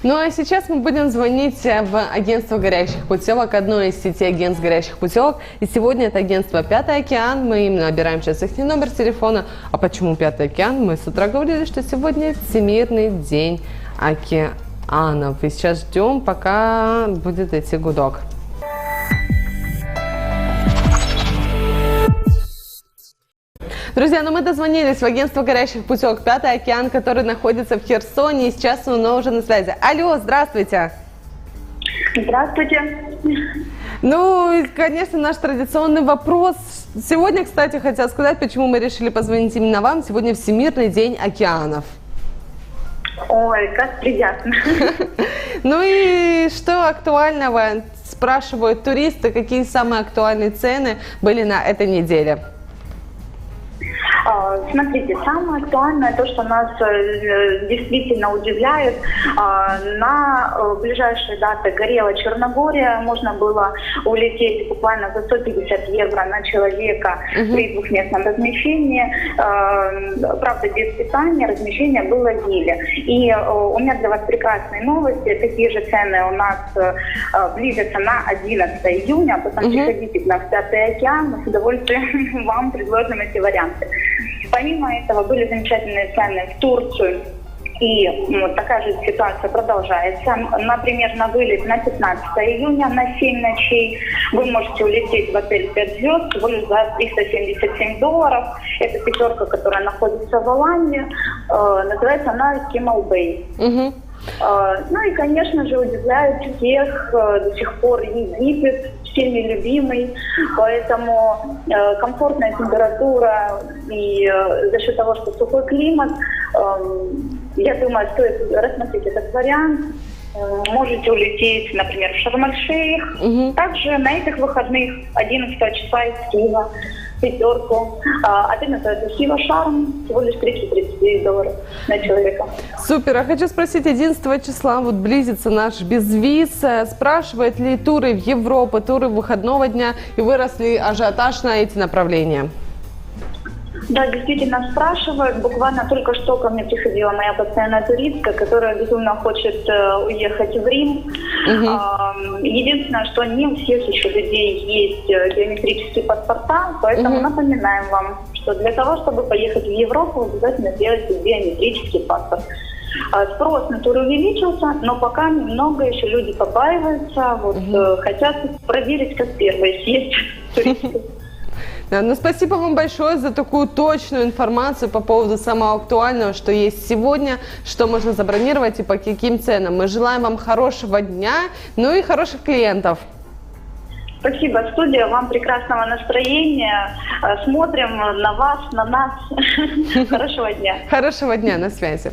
Ну а сейчас мы будем звонить в агентство горящих путевок, одно из сети агентств горящих путевок. И сегодня это агентство «Пятый океан». Мы им набираем сейчас их номер телефона. А почему «Пятый океан»? Мы с утра говорили, что сегодня Всемирный день океанов. И сейчас ждем, пока будет идти гудок. Друзья, ну мы дозвонились в агентство горящих путевок «Пятый океан», который находится в Херсоне, и сейчас оно уже на связи. Алло, здравствуйте! Здравствуйте! Ну, и, конечно, наш традиционный вопрос. Сегодня, кстати, хотела сказать, почему мы решили позвонить именно вам. Сегодня Всемирный день океанов. Ой, как приятно! Ну и что актуального? Спрашивают туристы, какие самые актуальные цены были на этой неделе. Смотрите, самое актуальное, то, что нас действительно удивляет, на ближайшие даты горела Черногория, можно было улететь буквально за 150 евро на человека при двухместном размещении, правда без питания, размещение было в Вилле. И у меня для вас прекрасные новости, такие же цены у нас близятся на 11 июня, потом приходите к нам в Пятый океан, мы с удовольствием вам предложим эти варианты. Помимо этого были замечательные цены в Турцию, и такая же ситуация продолжается. Например, на вылет на 15 июня на 7 ночей вы можете улететь в отель 5 звезд всего лишь за $377. Это пятерка, которая находится в Алании, называется она Camel Bay. Ну и, конечно же, удивляет всех до сих пор Египет, всеми любимый, поэтому комфортная температура и за счет того, что сухой климат, я думаю, стоит рассмотреть этот вариант. Можете улететь, например, в Шарм-эль-Шейх. Также на этих выходных 11 числа из Киева пятерку. Отель называется Хива Шарм, всего лишь $339 на человека. Супер. А хочу спросить, 11 числа вот близится наш безвиз. Спрашивает ли туры в Европу, туры выходного дня, и вырос ли ажиотаж на эти направления? Да, действительно спрашивают. Буквально только что ко мне приходила моя постоянная туристка, которая безумно хочет уехать в Рим. Единственное, что не у всех еще людей есть биометрические паспорта, поэтому напоминаем вам, что для того, чтобы поехать в Европу, обязательно сделайте биометрический паспорт. Спрос на туры увеличился, но пока немного еще люди побаиваются, хотят проверить, как первые съесть туристы. Да, ну, спасибо вам большое за такую точную информацию по поводу самого актуального, что есть сегодня, что можно забронировать и по каким ценам. Мы желаем вам хорошего дня, ну и хороших клиентов. Спасибо, студия, вам прекрасного настроения. Смотрим на вас, на нас. Хорошего дня. Хорошего дня, на связи.